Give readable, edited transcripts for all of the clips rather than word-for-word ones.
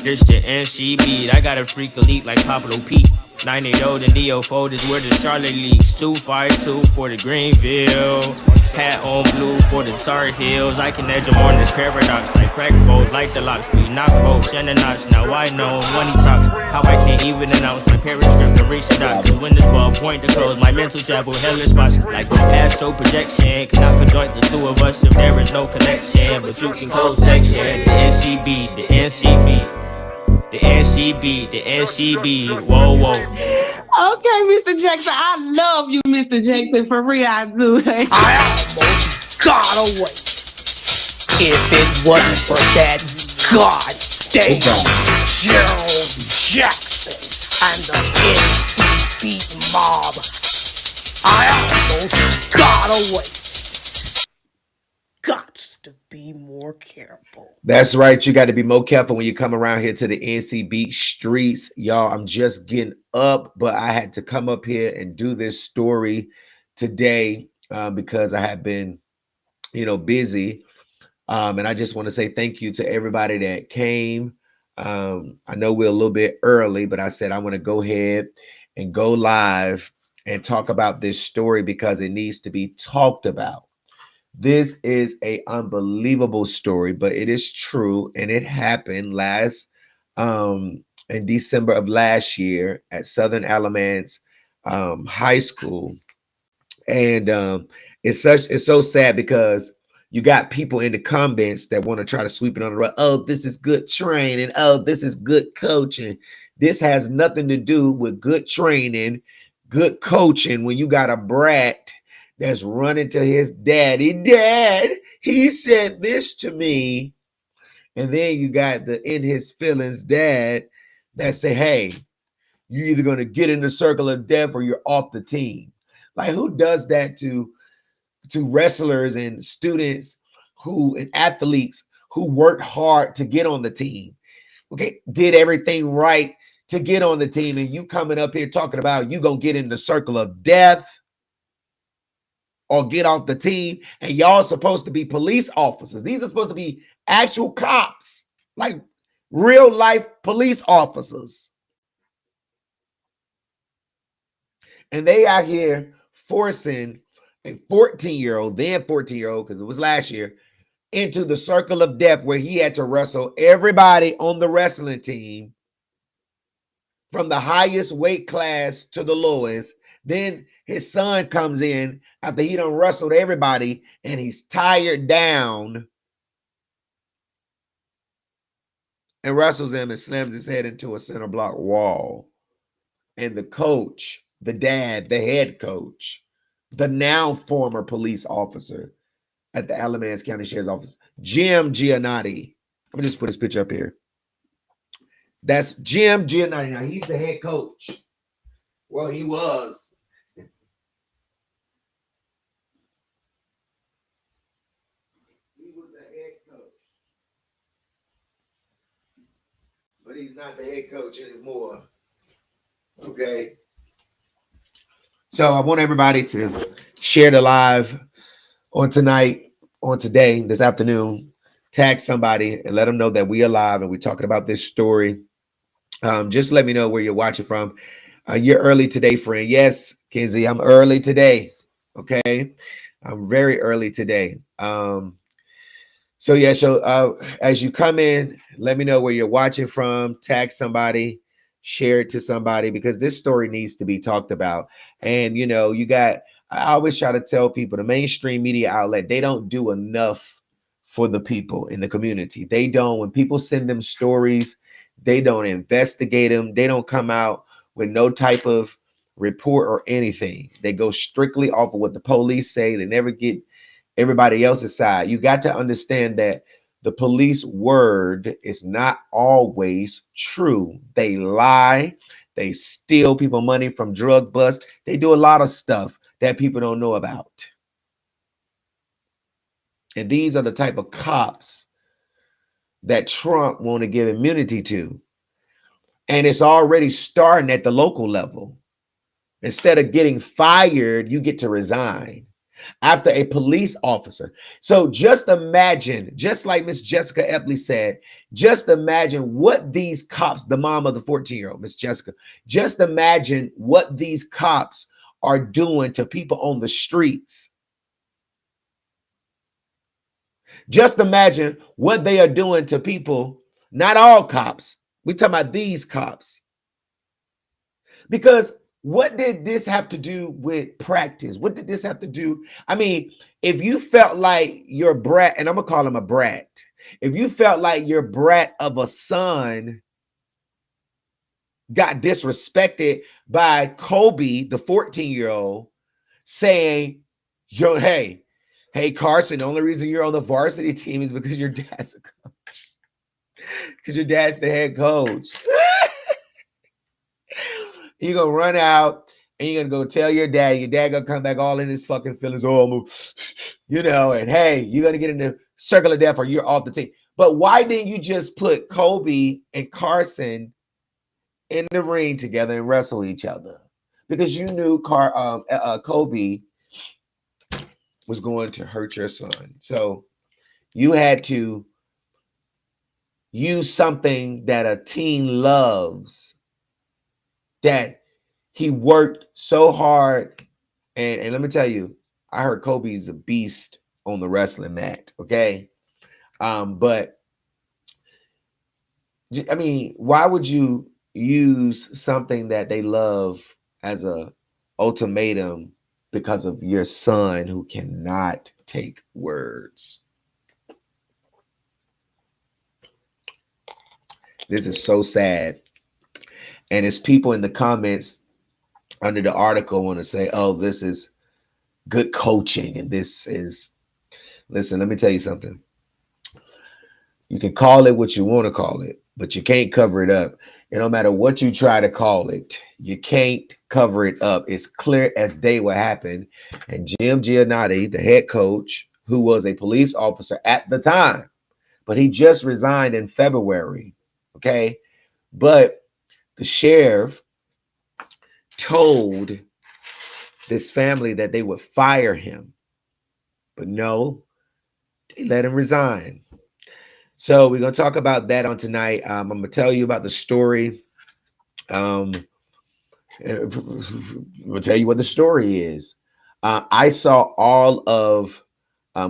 This the NC beat. I got a freak elite like Pablo Pete. 980 the Neo folders where the Charlotte Leaks. 252 for the Greenville. Hat on blue for the Tar Heels. I can edge them on this paradox like crack foes, like the locks. We knock bolts and the notch. Now I know when he talks how I can't even announce my parascript to reach the dot. Cause when this ball point to close, my mental travel hellish spots like astral projection. Cannot conjoint the two of us if there is no connection. But you can close section. The NCB, the NCB. The NCB, the NCB, whoa, whoa. Okay, Mr. Jackson, I love you, Mr. Jackson, for real, I do. I almost got away. If it wasn't for that goddamn Gerald Jackson and the NCB mob, I almost got away. Got to be more careful. That's right. You got to be more careful when you come around here to the NCB streets. Y'all, I'm just getting up, but I had to come up here and do this story today because I have been, busy. And I just want to say thank you to everybody that came. I know we're a little bit early, but I said I want to go ahead and go live and talk about this story because it needs to be talked about. This is an unbelievable story, but it is true, and it happened in December of last year at Southern Alamance High School, and it's so sad because you got people in the comments that want to try to sweep it on the rug. Oh, this is good training. Oh, this is good coaching. This has nothing to do with good training, good coaching. When you got a brat that's running to his daddy. Dad, he said this to me. And then you got the in his feelings dad that say, hey, you're either going to get in the circle of death or you're off the team. Like, who does that to wrestlers and students and athletes who worked hard to get on the team? Okay, did everything right to get on the team, and you coming up here talking about you going to get in the circle of death or get off the team, and y'all supposed to be police officers. These are supposed to be actual cops, like real life police officers. And they out here forcing a 14-year-old, then 14-year-old, because it was last year, into the circle of death where he had to wrestle everybody on the wrestling team from the highest weight class to the lowest. Then his son comes in after he done wrestled everybody and he's tired down and wrestles him and slams his head into a center block wall. And the coach, the dad, the head coach, the now former police officer at the Alamance County Sheriff's Office, Jim Giannotti. I'm gonna just put his picture up here. That's Jim Giannotti. Now he's the head coach. Well, he was. But he's not the head coach anymore. Okay. So I want everybody to share the live on tonight, on today, this afternoon. Tag somebody and let them know that we are live and we're talking about this story. Just let me know where you're watching from. You're early today, friend. Yes, Kenzie, I'm early today. Okay. I'm very early today. So as you come in, let me know where you're watching from, tag somebody, share it to somebody, because this story needs to be talked about. And, I always try to tell people the mainstream media outlet, they don't do enough for the people in the community. They don't, when people send them stories, they don't investigate them. They don't come out with no type of report or anything. They go strictly off of what the police say. They never get everybody else's side. You got to understand that the police word is not always true. They lie. They steal people money from drug busts. They do a lot of stuff that people don't know about. And these are the type of cops that Trump want to give immunity to. And it's already starting at the local level. Instead of getting fired, you get to resign. after a police officer. So just imagine, just like Miss Jessica Epley said, just imagine what these cops, the mom of the 14-year-old, Miss Jessica, just imagine what these cops are doing to people on the streets. Just imagine what they are doing to people, not all cops. We're talking about these cops. Because what did this have to do with practice? What did this have to do? I mean, if you felt like your brat, and I'm going to call him a brat, if you felt like your brat of a son got disrespected by Colby, the 14-year-old, saying, yo, hey, Carson, the only reason you're on the varsity team is because your dad's a coach. Because your dad's the head coach. You're going to run out and you're going to go tell your dad going to come back all in his fucking feelings. Oh, you know, and hey, you're going to get in the circle of death or you're off the team. But why didn't you just put Colby and Carson in the ring together and wrestle each other? Because you knew Colby was going to hurt your son. So you had to use something that a teen loves, that he worked so hard. And let me tell you, I heard Colby's a beast on the wrestling mat. Okay. But I mean, why would you use something that they love as a ultimatum because of your son who cannot take words? This is so sad. And it's people in the comments under the article want to say, oh, this is good coaching. And this is, listen, let me tell you something. You can call it what you want to call it, but you can't cover it up. It don't matter what you try to call it. You can't cover it up. It's clear as day what happened. And Jim Giannotti, the head coach, who was a police officer at the time, but he just resigned in February. Okay. But the sheriff told this family that they would fire him, but no, they let him resign. So we're going to talk about that on tonight. I'm going to tell you about the story. I'm going to tell you what the story is. I saw all of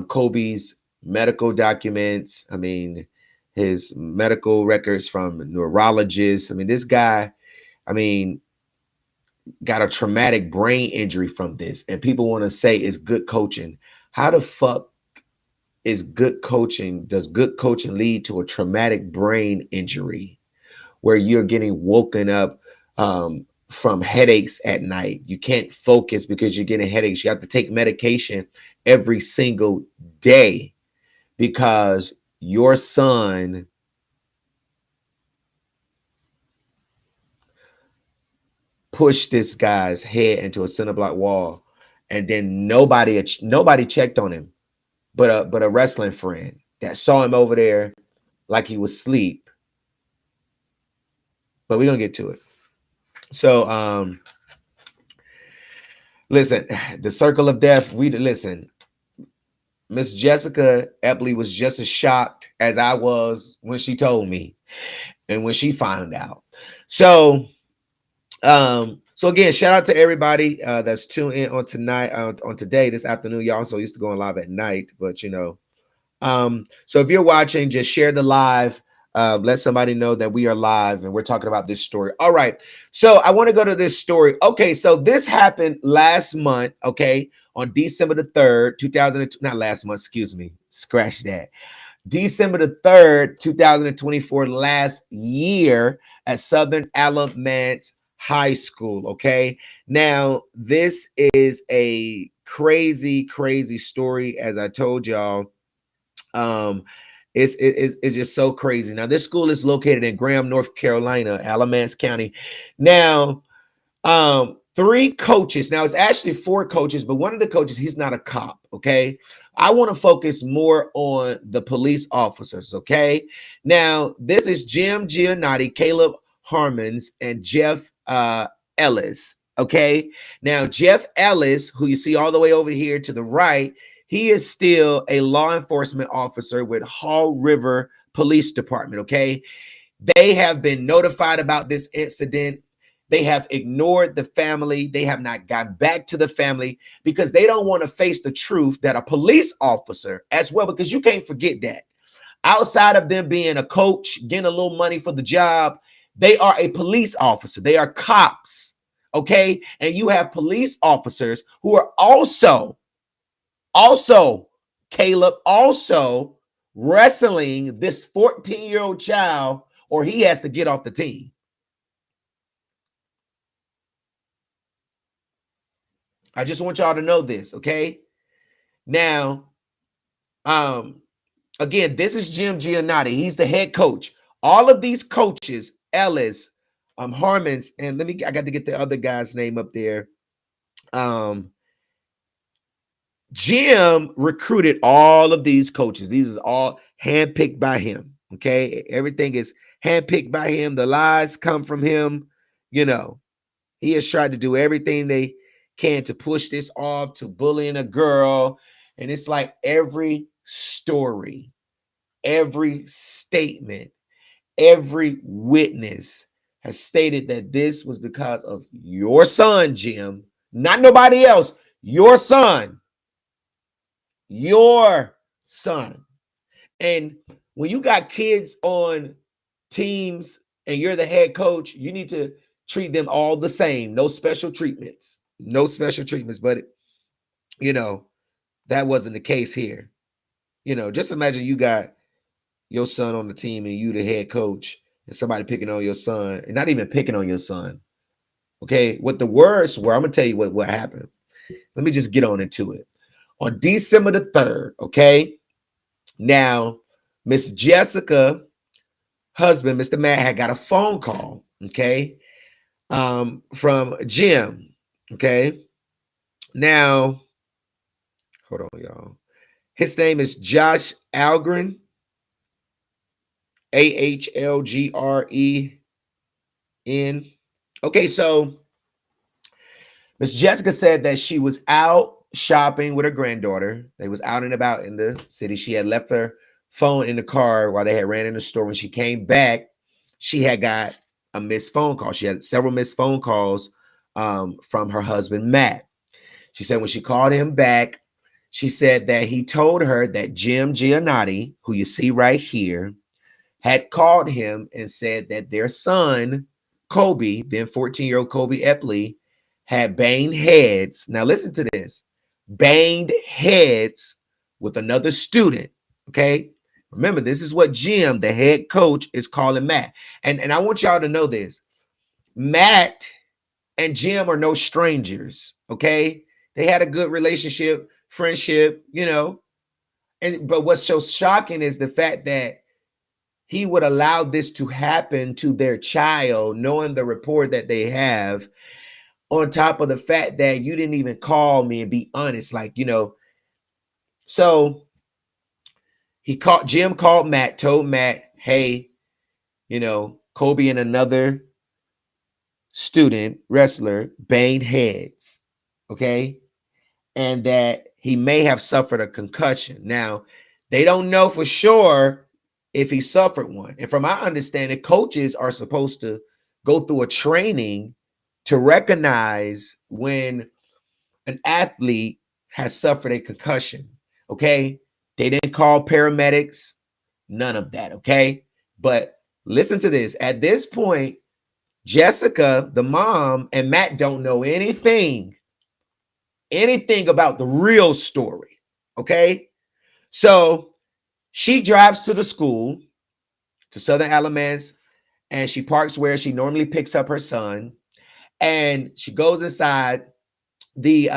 Colby's medical documents. I mean, his medical records from neurologists. I mean, this guy, I mean, got a traumatic brain injury from this. And people want to say it's good coaching. How the fuck is good coaching? Does good coaching lead to a traumatic brain injury where you're getting woken up from headaches at night? You can't focus because you're getting headaches. You have to take medication every single day because your son pushed this guy's head into a cinder block wall, and then nobody checked on him but a wrestling friend that saw him over there like he was asleep. But we're gonna get to it. So listen, the circle of death. Listen, Miss Jessica Epley was just as shocked as I was when she told me and when she found out. So again, shout out to everybody that's tuned in on tonight, on today, this afternoon. Y'all so used to going live at night, but you know. So if you're watching, just share the live. Let somebody know that we are live and we're talking about this story. All right. So I want to go to this story. Okay. So this happened last month. Okay. On December the 3rd, 2002, not last month, excuse me. Scratch that. December the 3rd, 2024, last year at Southern Alamance High School. Okay. Now, this is a crazy, crazy story. As I told y'all, it's just so crazy. Now, this school is located in Graham, North Carolina, Alamance County. Now, 3 coaches. Now, it's actually 4 coaches, but one of the coaches, he's not a cop. Okay. I want to focus more on the police officers. Okay. Now, this is Jim Giannotti, Caleb Harmons, and Jeff Ellis. Okay. Now, Jeff Ellis, who you see all the way over here to the right, he is still a law enforcement officer with Hall River Police Department. Okay. They have been notified about this incident. They have ignored the family. They have not gone back to the family because they don't want to face the truth that a police officer as well, because you can't forget that outside of them being a coach, getting a little money for the job, they are a police officer. They are cops. Okay. And you have police officers who are also, Caleb, also wrestling this 14-year-old child, or he has to get off the team. I just want y'all to know this, okay? Now, again, this is Jim Giannotti. He's the head coach. All of these coaches, Ellis, Harmons, and I got to get the other guy's name up there. Jim recruited all of these coaches. These is all handpicked by him. Okay. Everything is handpicked by him. The lies come from him. You know, he has tried to do everything they can to push this off, to bullying a girl. And it's like every story, every statement, every witness has stated that this was because of your son, Jim, not nobody else, your son. Your son. And when you got kids on teams and you're the head coach, you need to treat them all the same. No special treatments. No special treatments. But, you know, that wasn't the case here. You know, just imagine you got your son on the team and you the head coach and somebody picking on your son and not even picking on your son. Okay. What the words were, I'm going to tell you what happened. Let me just get on into it. On December the 3rd, okay? Now, Miss Jessica husband, Mr. Matt, had got a phone call, okay, from Jim, okay? Now, hold on, y'all. His name is Josh Algren, Ahlgren. Okay, so Miss Jessica said that she was out shopping with her granddaughter. They was out and about in the city. She had left her phone in the car while they had ran in the store. When she came back, she had got a missed phone call. She had several missed phone calls from her husband, Matt. She said when she called him back, she said that he told her that Jim Giannotti, who you see right here, had called him and said that their son, Colby, then 14-year-old Colby Epley, had banged heads. Now listen to this. Banged heads with another student. Okay. Remember, this is what Jim, the head coach, is calling Matt. And I want y'all to know this. Matt and Jim are no strangers. Okay. They had a good relationship, friendship, you know. But what's so shocking is the fact that he would allow this to happen to their child, knowing the rapport that they have, on top of the fact that you didn't even call me and be honest, like, you know. So Jim called Matt, told Matt, hey, you know, Colby and another student wrestler banged heads, okay, and that he may have suffered a concussion. Now, they don't know for sure if he suffered one. And from my understanding, coaches are supposed to go through a training to recognize when an athlete has suffered a concussion, okay? They didn't call paramedics, none of that, okay? But listen to this. At this point, Jessica, the mom, and Matt don't know anything about the real story, okay? So she drives to the school, to Southern Alamance, and she parks where she normally picks up her son. And she goes inside. The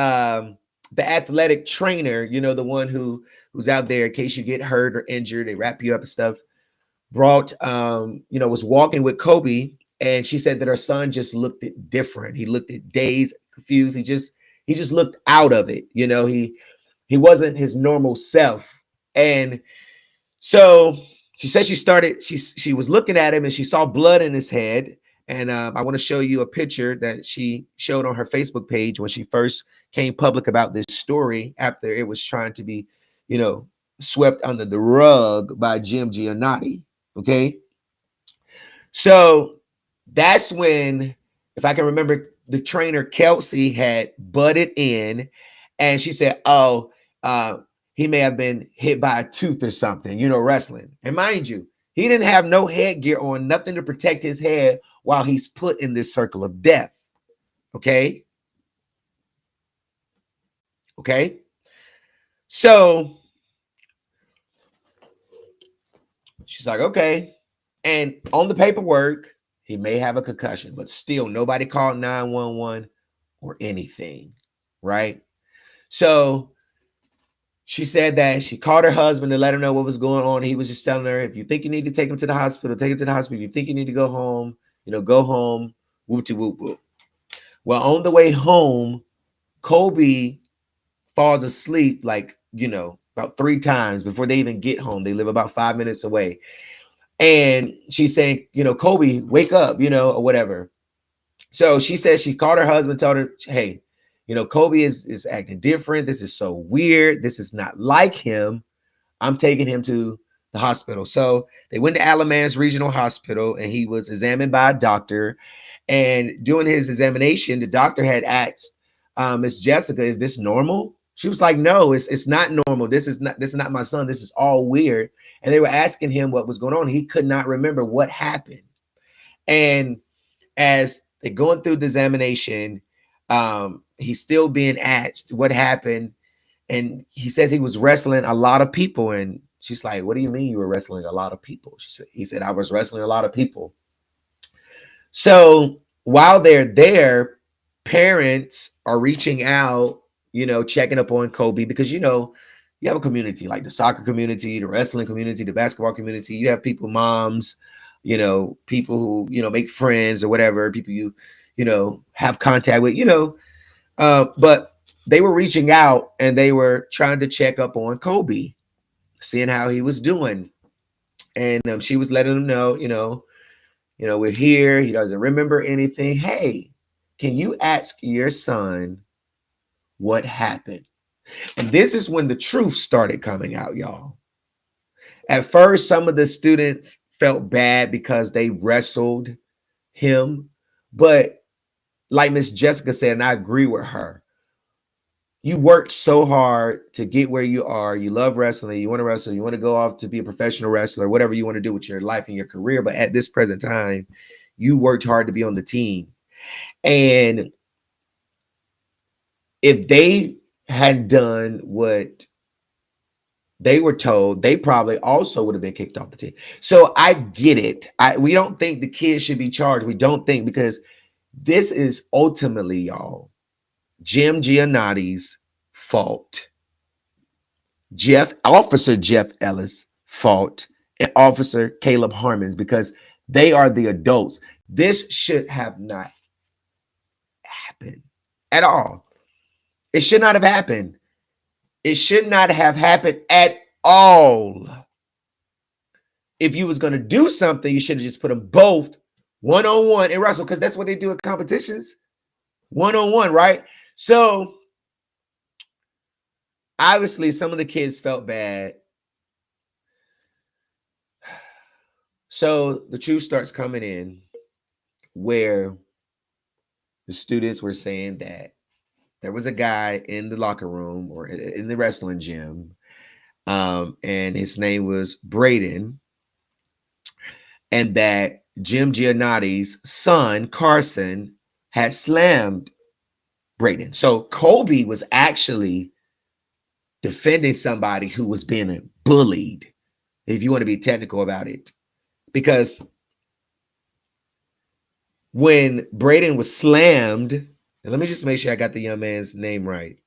athletic trainer, you know, the one who's out there in case you get hurt or injured, they wrap you up and stuff, brought was walking with Colby, and she said that her son just looked different. He looked dazed, confused. He just looked out of it. You know, he wasn't his normal self. And so she said she was looking at him and she saw blood in his head. And I want to show you a picture that she showed on her Facebook page when she first came public about this story after it was trying to be, you know, swept under the rug by Jim Giannotti. Okay. So that's when, if I can remember, the trainer Kelsey had butted in and she said, oh, he may have been hit by a tooth or something, you know, wrestling. And mind you, he didn't have no headgear on, nothing to protect his head while he's put in this circle of death. Okay. Okay. So she's like, okay. And on the paperwork, he may have a concussion, but still nobody called 911 or anything. Right. So she said that she called her husband to let him know what was going on. He was just telling her, if you think you need to take him to the hospital, take him to the hospital. If you think you need to go home, you know, go home. Whoop to whoop whoop. Well, on the way home, Colby falls asleep, like, you know, about 3 times before they even get home. They live about 5 minutes away. And she's saying, you know, Colby, wake up, you know, or whatever. So she said she called her husband, told her, hey, you know, Colby is acting different. This is so weird. This is not like him. I'm taking him to the hospital. So they went to Alamance Regional Hospital and he was examined by a doctor. And during his examination, the doctor had asked Miss Jessica, is this normal? She was like, no, it's not normal. This is not my son. This is all weird. And they were asking him what was going on. He could not remember what happened. And as they're going through the examination, he's still being asked what happened. And he says he was wrestling a lot of people. And she's like, what do you mean you were wrestling a lot of people? He said, I was wrestling a lot of people. So while they're there, parents are reaching out, you know, checking up on Colby because, you know, you have a community like the soccer community, the wrestling community, the basketball community. You have people, moms, you know, people who, you know, make friends or whatever, people you know, have contact with, you know, but they were reaching out and they were trying to check up on Colby, seeing how he was doing. And she was letting them know, we're here. He doesn't remember anything. Hey, can you ask your son what happened? And this is when the truth started coming out, y'all. At first, some of the students felt bad because they wrestled him. But like Miss Jessica said, and I agree with her, you worked so hard to get where you are. You love wrestling. You want to wrestle. You want to go off to be a professional wrestler, whatever you want to do with your life and your career. But at this present time, you worked hard to be on the team. And if they had done what they were told, they probably also would have been kicked off the team. So I get it. We don't think the kids should be charged. We don't think, because this is ultimately, y'all, Jim Giannotti's fault. Officer Jeff Ellis' fault, and Officer Caleb Harmon's, because they are the adults. This should have not happened at all. It should not have happened. It should not have happened at all. If you was going to do something, you should have just put them both one-on-one and wrestle, because that's what they do at competitions. One-on-one, right? So obviously some of the kids felt bad. So the truth starts coming in where the students were saying that there was a guy in the locker room or in the wrestling gym, and his name was Braden, and that Jim Giannotti's son, Carson, had slammed Braden. So Colby was actually defending somebody who was being bullied, if you want to be technical about it. Because when Braden was slammed, and let me just make sure I got the young man's name right.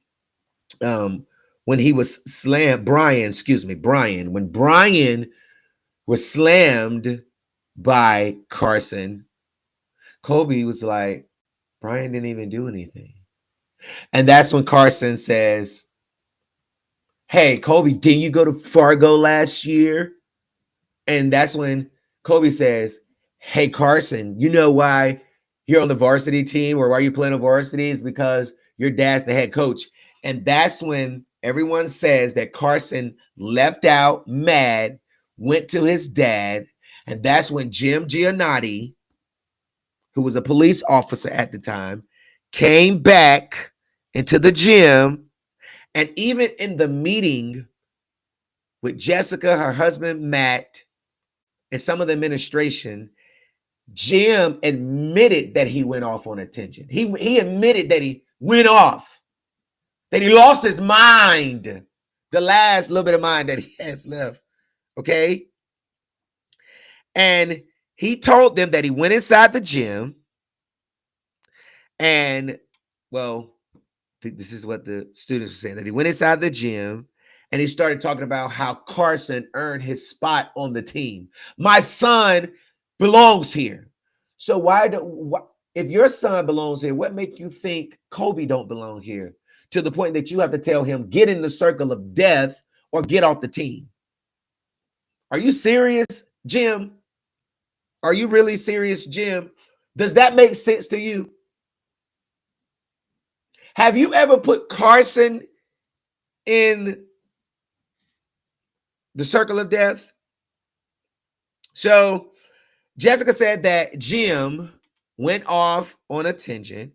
When he was slammed, Brian, when Brian was slammed by Carson, Colby was like, Brian didn't even do anything. And that's when Carson says, hey, Colby, didn't you go to Fargo last year? And that's when Colby says, hey, Carson, you know why you're on the varsity team or why you playing on varsity is because your dad's the head coach. And that's when everyone says that Carson left out mad, went to his dad. And that's when Jim Giannotti, who was a police officer at the time, came back into the gym. And even in the meeting with Jessica, her husband, Matt, and some of the administration, Jim admitted that he went off on a tangent. He admitted that he went off, that he lost his mind, the last little bit of mind that he has left. Okay. And he told them that he went inside the gym and, well, this is what the students were saying, that he went inside the gym and he started talking about how Carson earned his spot on the team. My son belongs here. So if your son belongs here, what make you think Colby don't belong here? To the point that you have to tell him, get in the circle of death or get off the team. Are you serious, Jim? Are you really serious, Jim? Does that make sense to you? Have you ever put Carson in the circle of death? So Jessica said that Jim went off on a tangent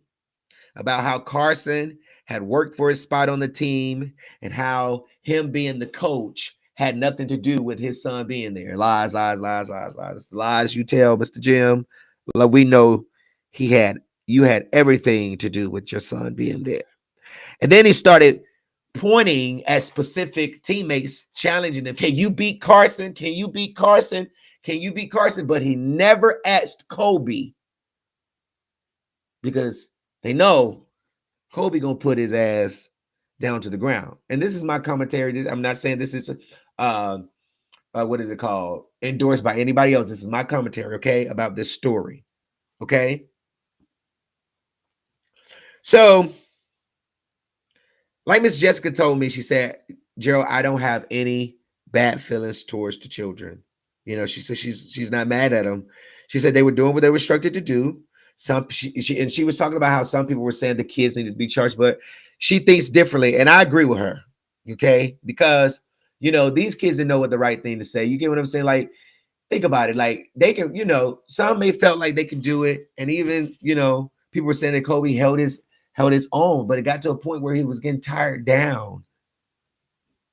about how Carson had worked for his spot on the team and how him being the coach had nothing to do with his son being there. Lies, lies, lies, lies, lies. Lies you tell, Mr. Jim. We know you had everything to do with your son being there. And then he started pointing at specific teammates, challenging them. Can you beat Carson? Can you beat Carson? Can you beat Carson? But he never asked Colby because they know Colby gonna put his ass down to the ground. And this is my commentary. I'm not saying this is what is it called? Endorsed by anybody else. This is my commentary, okay, about this story. Okay. So, like Miss Jessica told me, she said, Gerald, I don't have any bad feelings towards the children. You know, she said she's not mad at them. She said they were doing what they were instructed to do. She was talking about how some people were saying the kids needed to be charged, but she thinks differently, and I agree with her. Okay, because you know these kids didn't know what the right thing to say. You get what I'm saying? Like, think about it. Like they can, you know, some may felt like they could do it, and even people were saying that Colby held his own, but it got to a point where he was getting tired down.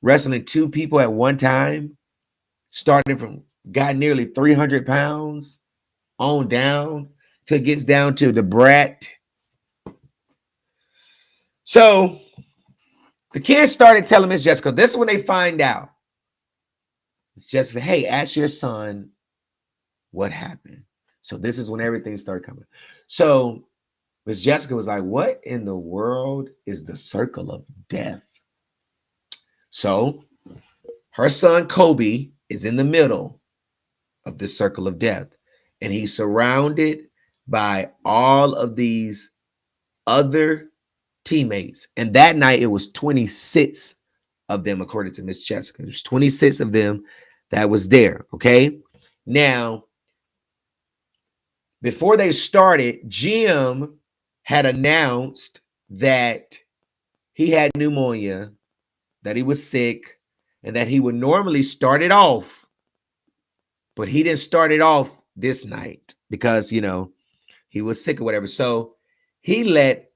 Wrestling two people at one time, starting from got nearly 300 pounds on down till it gets down to the brat. So the kids started telling Miss Jessica, this is when they find out. Miss Jessica, hey, ask your son what happened. So this is when everything started coming. So Miss Jessica was like, what in the world is the circle of death? So her son, Colby, is in the middle of this circle of death. And he's surrounded by all of these other teammates. And that night, it was 26 of them, according to Miss Jessica. There's 26 of them that was there, okay? Now, before they started, Jim had announced that he had pneumonia, that he was sick, and that he would normally start it off, but he didn't start it off this night because, he was sick or whatever. So he let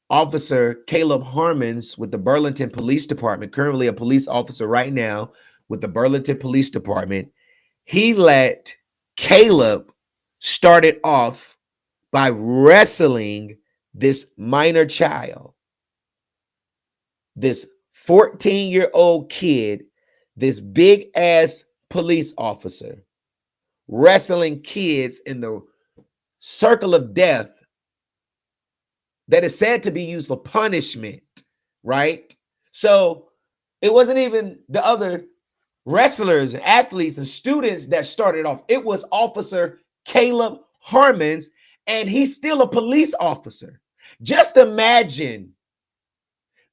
Officer Caleb Harmons with the Burlington Police Department, currently a police officer right now with the Burlington Police Department, he let Caleb start it off by wrestling this minor child, this 14-year-old kid, this big ass police officer, wrestling kids in the circle of death that is said to be used for punishment, right? So it wasn't even the other wrestlers and athletes and students that started off. It was Officer Caleb Harmons, and he's still a police officer. Just imagine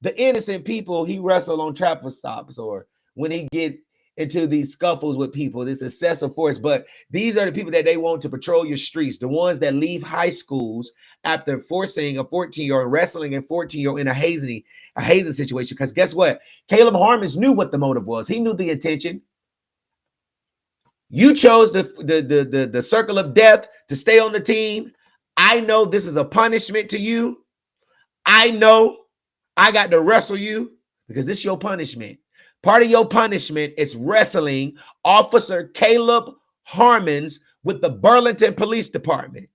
the innocent people he wrestled on traffic stops or when he get into these scuffles with people, this excessive force. But these are the people that they want to patrol your streets, the ones that leave high schools after forcing a 14-year-old wrestling a 14-year-old in a hazing situation. Because guess what? Caleb Harmons knew what the motive was. He knew the intention. You chose the circle of death to stay on the team. I know this is a punishment to you. I know I got to wrestle you because this is your punishment. Part of your punishment is wrestling Officer Caleb Harmons with the Burlington Police Department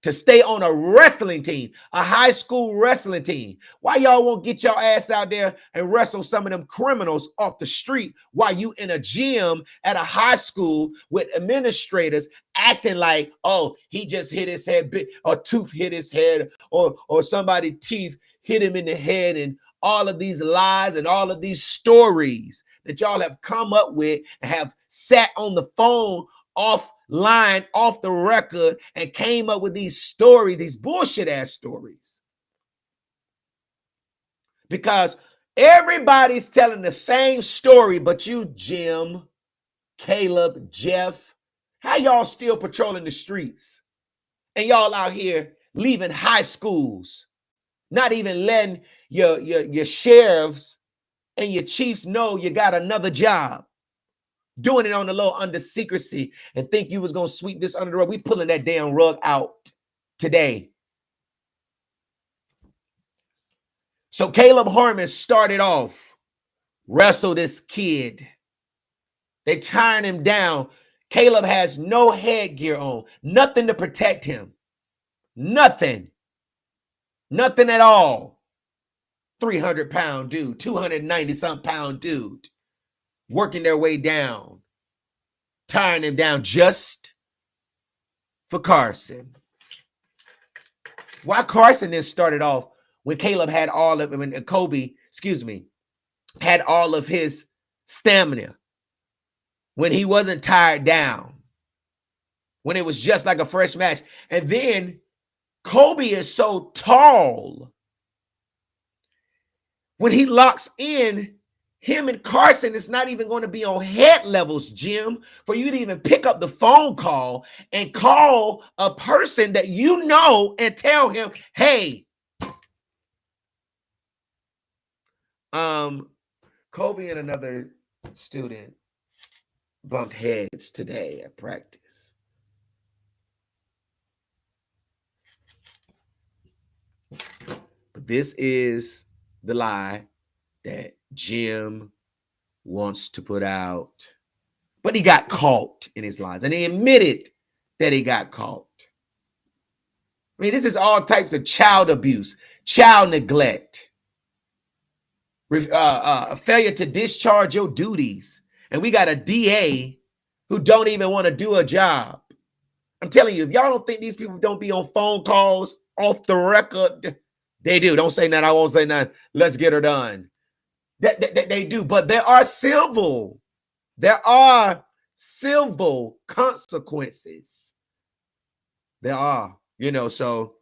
to stay on a wrestling team, a high school wrestling team. Why y'all won't get your ass out there and wrestle some of them criminals off the street while you in a gym at a high school with administrators acting like, oh, he just hit his head, or tooth hit his head, or somebody teeth hit him in the head, and all of these lies and all of these stories that y'all have come up with and have sat on the phone offline, off the record, and came up with these stories, these bullshit ass stories. Because everybody's telling the same story, but you, Jim, Caleb, Jeff, how y'all still patrolling the streets? And y'all out here leaving high schools, not even letting your sheriffs and your chiefs know you got another job. Doing it on the low under secrecy and think you was going to sweep this under the rug. We pulling that damn rug out today. So Caleb Harmon started off, wrestle this kid. They tying him down. Caleb has no headgear on, nothing to protect him. Nothing. Nothing at all. 300-pound dude, 290-something pound dude, working their way down, tying him down just for Carson. Why Carson then started off when Caleb had all of, when Colby, had all of his stamina, when he wasn't tired down, when it was just like a fresh match. And then Colby is so tall. When he locks in, him and Carson, it's not even going to be on head levels, Jim, for you to even pick up the phone call and call a person that you know and tell him, hey, Colby and another student bumped heads today at practice. But this is the lie that Jim wants to put out. But he got caught in his lies, and he admitted that he got caught. I mean, this is all types of child abuse, child neglect, failure to discharge your duties. And we got a DA who don't even want to do a job. I'm telling you, if y'all don't think these people don't be on phone calls off the record, they do. Don't say nothing. I won't say nothing. Let's get her done. They do. But there are civil consequences. There are, so,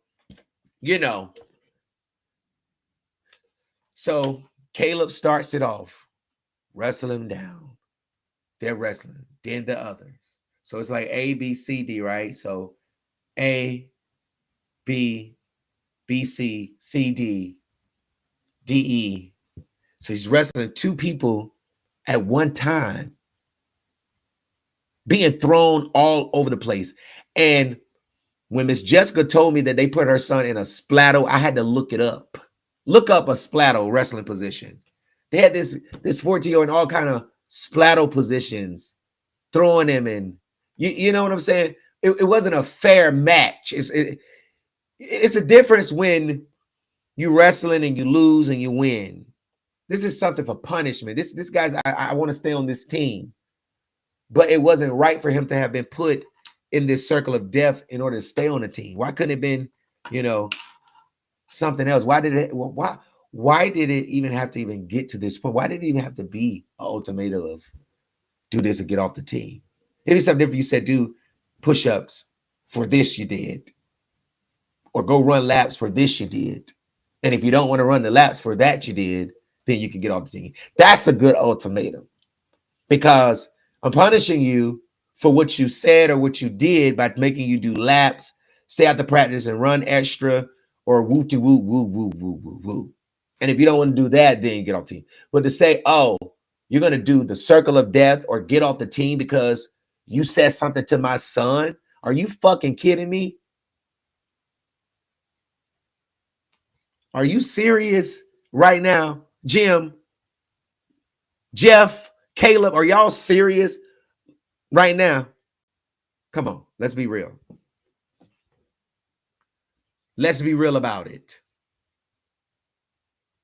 So Caleb starts it off, wrestling him down. They're wrestling, then the others. So it's like A, B, C, D, right? So A, B, B, C, C, D, D, E. So he's wrestling two people at one time, being thrown all over the place. And when Miss Jessica told me that they put her son in a splatter, I had to look it up. Look up a splatter wrestling position. They had this 14-year-old in all kind of splatter positions, throwing him in. You know what I'm saying? It wasn't a fair match. It's a difference when you wrestling and you lose and you win. This is something for punishment. This guy's, I want to stay on this team. But it wasn't right for him to have been put in this circle of death in order to stay on the team. Why couldn't it have been, something else? Why did it even have to even get to this point? Why did it even have to be an ultimatum of do this and get off the team? It'd be something different. You said do push-ups for this you did, or go run laps for this you did. And if you don't want to run the laps for that you did, then you can get off the team. That's a good ultimatum. because I'm punishing you for what you said or what you did by making you do laps, stay out the practice and run extra, or woo to woo woo woo woo woo woo. And if you don't want to do that, then you get off team. But to say, oh, you're gonna do the circle of death or get off the team because you said something to my son, are you fucking kidding me? Are you serious right now? Jim, Jeff, Caleb, are y'all serious right now? Come on, let's be real. Let's be real about it.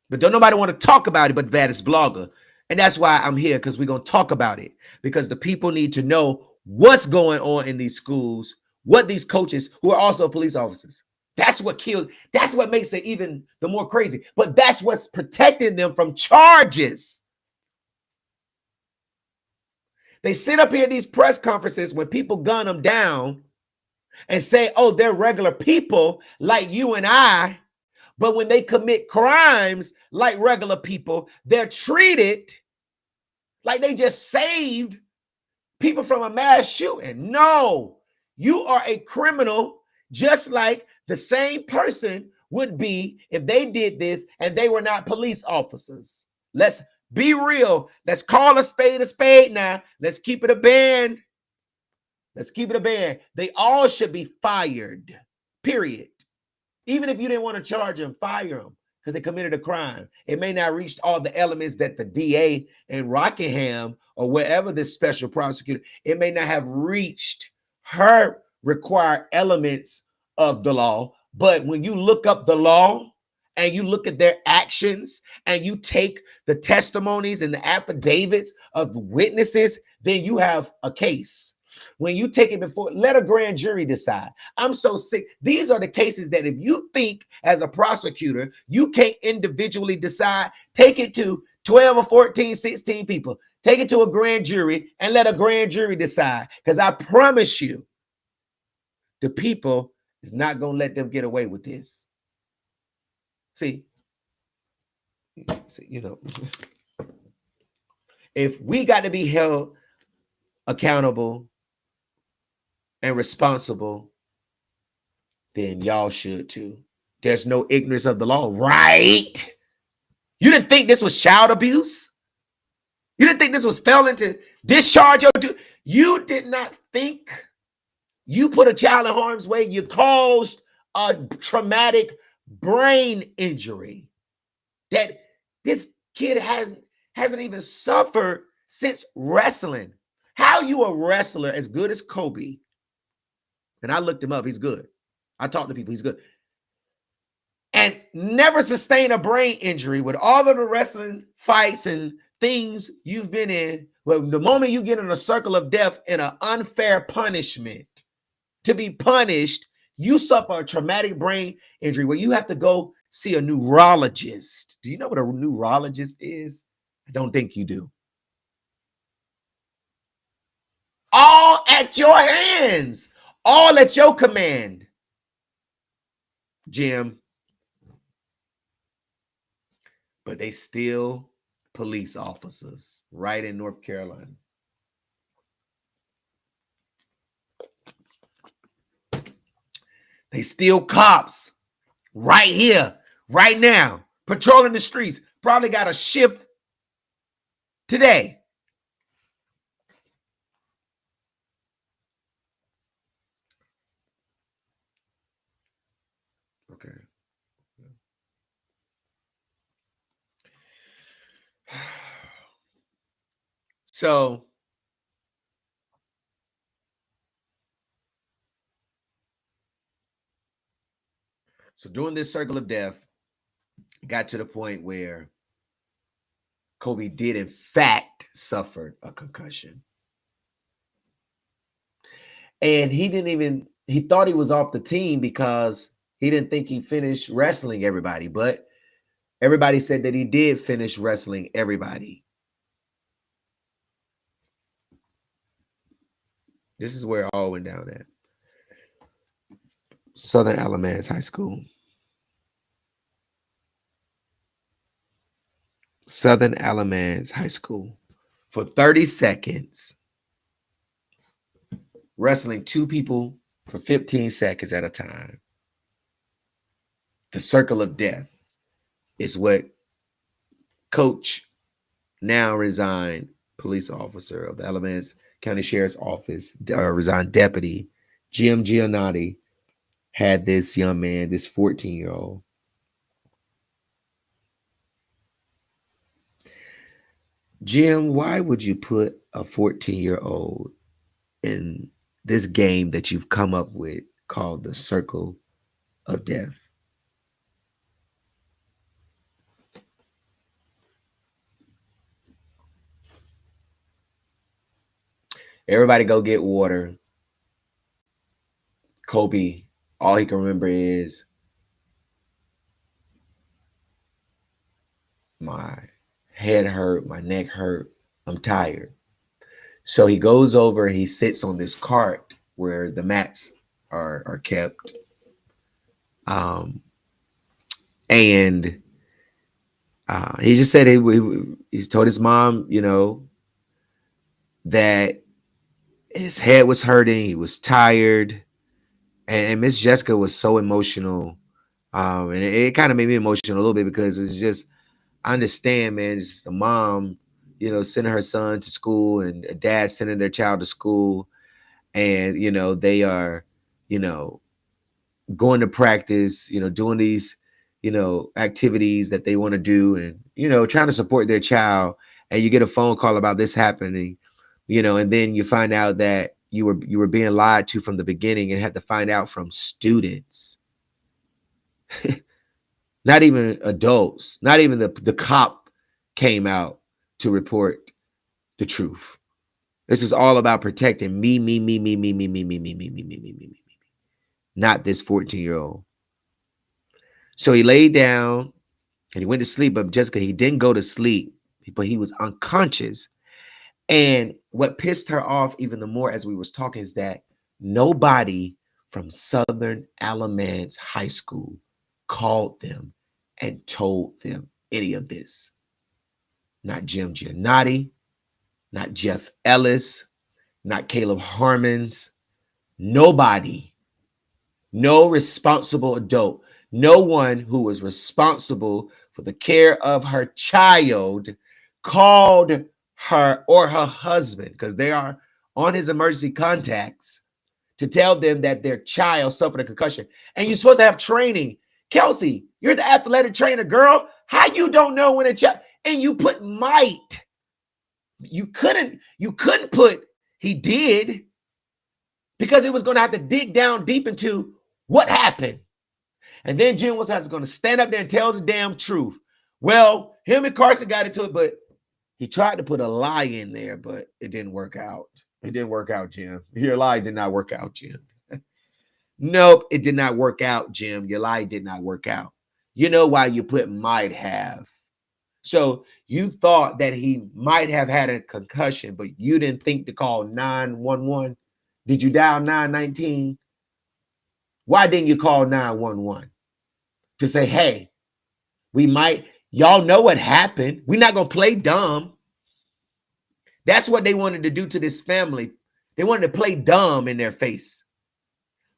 But don't nobody want to talk about it but the baddest blogger. And that's why I'm here, because we're going to talk about it. Because the people need to know what's going on in these schools, what these coaches, who are also police officers. That's what kills. That's what makes it even the more crazy. But that's what's protecting them from charges. They sit up here at these press conferences when people gun them down and say, oh, they're regular people like you and I. But when they commit crimes like regular people, they're treated like they just saved people from a mass shooting. No, you are a criminal, just like the same person would be if they did this and they were not police officers. Let's be real. Let's call a spade now. Let's keep it a band. Let's keep it a band. They all should be fired, period. Even if you didn't want to charge them, fire them because they committed a crime. It may not reach all the elements that the DA in Rockingham or wherever this special prosecutor, it may not have reached her required elements of the law. But when you look up the law and you look at their actions and you take the testimonies and the affidavits of witnesses, then you have a case. When you take it before, let a grand jury decide. I'm so sick. These are the cases that if you think as a prosecutor, you can't individually decide, take it to 12 or 14, 16 people. Take it to a grand jury and let a grand jury decide. Because I promise you, the people is not going to let them get away with this. See, you know, if we got to be held accountable and responsible, then y'all should too. There's no ignorance of the law, right? You didn't think this was child abuse? You didn't think this was failing to discharge your duty? You did not think you put a child in harm's way. You caused a traumatic brain injury that this kid hasn't even suffered since wrestling. How you a wrestler as good as Colby? And I looked him up. He's good. I talked to people. He's good. And never sustain a brain injury with all of the wrestling fights and things you've been in. Well, the moment you get in a circle of death in an unfair punishment, to be punished, you suffer a traumatic brain injury where you have to go see a neurologist. Do you know what a neurologist is? I don't think you do. All at your hands. All at your command, Jim. But they still police officers right in North Carolina. They still cops right here, right now, patrolling the streets. Probably got a shift today. Okay. So doing this circle of death, got to the point where Colby did in fact suffer a concussion. And he thought he was off the team because he didn't think he finished wrestling everybody, but everybody said that he did finish wrestling everybody. This is where it all went down at. Southern Alamance High School. Southern Alamance High School. for 30 seconds, wrestling two people for 15 seconds at a time. The circle of death is what Coach, now resigned police officer of the Alamance County Sheriff's Office, resigned deputy Jim Giannotti, had this young man, this 14-year-old. Jim, why would you put a 14-year-old in this game that you've come up with called the Circle of Death? Everybody go get water. Colby, all he can remember is my head hurt, my neck hurt, I'm tired. So he goes over, he sits on this cart where the mats are kept. And he just said he told his mom, that his head was hurting, he was tired, and Miss Jessica was so emotional. And it kind of made me emotional a little bit because it's just, I understand, man, it's a mom, sending her son to school and a dad sending their child to school. And, they are, going to practice, doing these, activities that they want to do and, trying to support their child. And you get a phone call about this happening, and then you find out that you were being lied to from the beginning and had to find out from students. Not even adults, not even the cop came out to report the truth. This is all about protecting me, not this 14-year-old. So he laid down and he went to sleep, but Jessica, he didn't go to sleep, but he was unconscious. And what pissed her off even the more as we was talking is that nobody from Southern Alamance High School called them and told them any of this. Not Jim Giannotti, not Jeff Ellis, not Caleb Harmons. Nobody, no responsible adult, no one who was responsible for the care of her child called her or her husband, because they are on his emergency contacts, to tell them that their child suffered a concussion. And you're supposed to have training. Kelsey, you're the athletic trainer, girl. How you don't know when a child, and you put might. You couldn't put he did, because it was going to have to dig down deep into what happened. And then Jim was going to stand up there and tell the damn truth. Well, him and Carson got into it, but he tried to put a lie in there, but it didn't work out. It didn't work out, Jim. Your lie did not work out, Jim. Nope, it did not work out, Jim. Your lie did not work out. You know why you put might have. So you thought that he might have had a concussion, but you didn't think to call 911. Did you dial 919? Why didn't you call 911? To say, hey, y'all know what happened. We're not going to play dumb. That's what they wanted to do to this family. They wanted to play dumb in their face.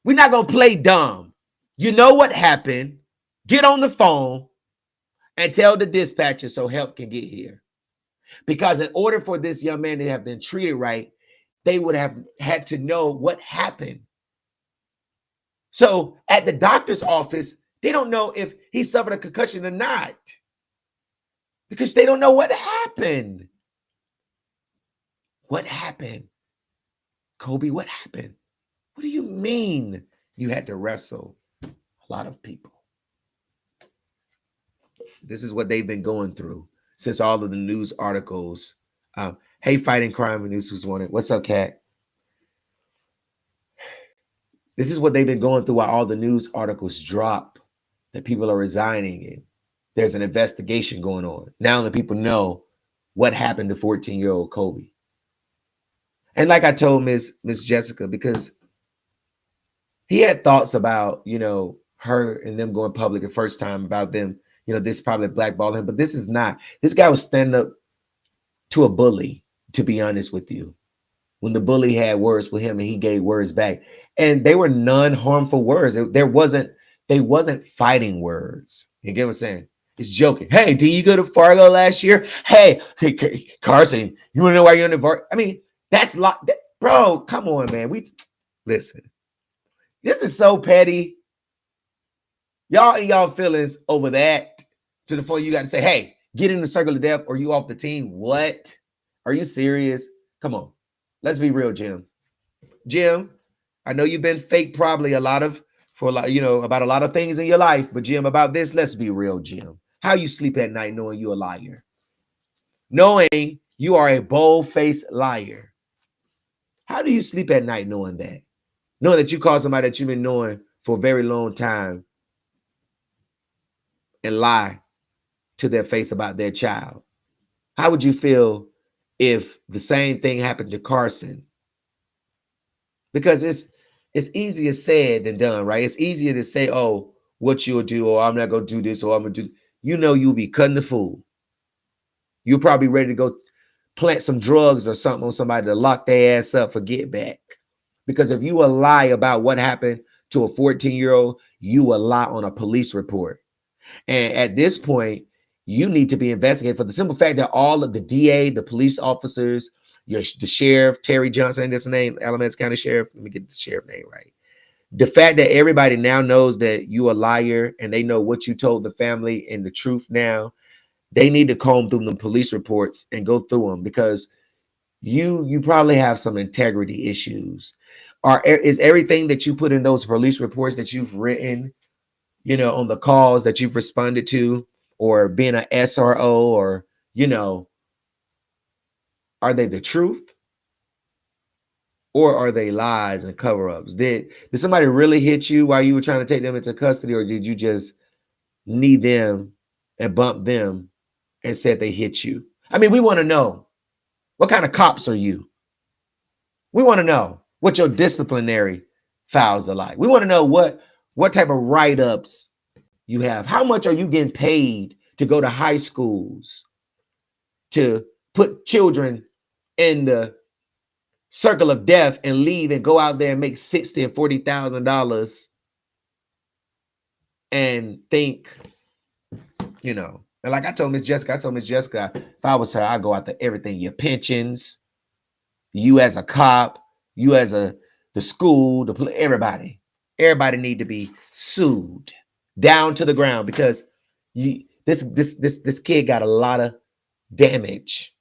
We're not going to play dumb. You know what happened. Get on the phone and tell the dispatcher so help can get here. Because in order for this young man to have been treated right, they would have had to know what happened. So at the doctor's office, they don't know if he suffered a concussion or not, because they don't know what happened. What happened? Colby, what happened? What do you mean you had to wrestle a lot of people? This is what they've been going through since all of the news articles. Hey, fighting crime and news was wanted. What's up, Kat? This is what they've been going through while all the news articles drop, that people are resigning and there's an investigation going on. Now the people know what happened to 14-year-old Colby. And like I told Miss Jessica, because he had thoughts about, her and them going public the first time about them, this probably blackballed him, but this is not. This guy was standing up to a bully, to be honest with you. When the bully had words with him and he gave words back, and they were non-harmful words. They wasn't fighting words. You get what I'm saying? It's joking. Hey, did you go to Fargo last year? Hey, Carson, you want to know why you're in the VAR? I mean, that's like, bro. Come on, man. We listen. This is so petty. Y'all and y'all feelings over that to the point you got to say, hey, get in the circle of death or you off the team. What? Are you serious? Come on. Let's be real, Jim. Jim, I know you've been fake probably about a lot of things in your life, but Jim, about this, let's be real, Jim. How you sleep at night knowing you're a liar? Knowing you are a bold-faced liar. How do you sleep at night knowing that? Knowing that you call somebody that you've been knowing for a very long time and lie to their face about their child. How would you feel if the same thing happened to Carson? Because it's easier said than done, right? It's easier to say, oh, what you'll do, or I'm not going to do this, or I'm going to do. You'll be cutting the fool. You're probably ready to go plant some drugs or something on somebody to lock their ass up for get back. Because if you will lie about what happened to a 14-year-old, you will lie on a police report. And at this point, you need to be investigated for the simple fact that all of the DA, the police officers, the sheriff, Terry Johnson, that's the name, Alamance County Sheriff. Let me get the sheriff name right. The fact that everybody now knows that you a liar and they know what you told the family and the truth now, they need to comb through the police reports and go through them because you probably have some integrity issues. Is everything that you put in those police reports that you've written, on the calls that you've responded to, or being an SRO, or, are they the truth? Or are they lies and cover-ups? Did somebody really hit you while you were trying to take them into custody, or did you just knee them and bump them and said they hit you? I mean, we want to know, what kind of cops are you? We want to know what your disciplinary files are like. We want to know what type of write-ups you have. How much are you getting paid to go to high schools to put children in the circle of death and leave and go out there and make $60,000 and $40,000 and think, and like I told Miss Jessica, if I was her, I'd go after everything, your pensions, you as a cop, you as the school, everybody need to be sued down to the ground because this kid got a lot of damage.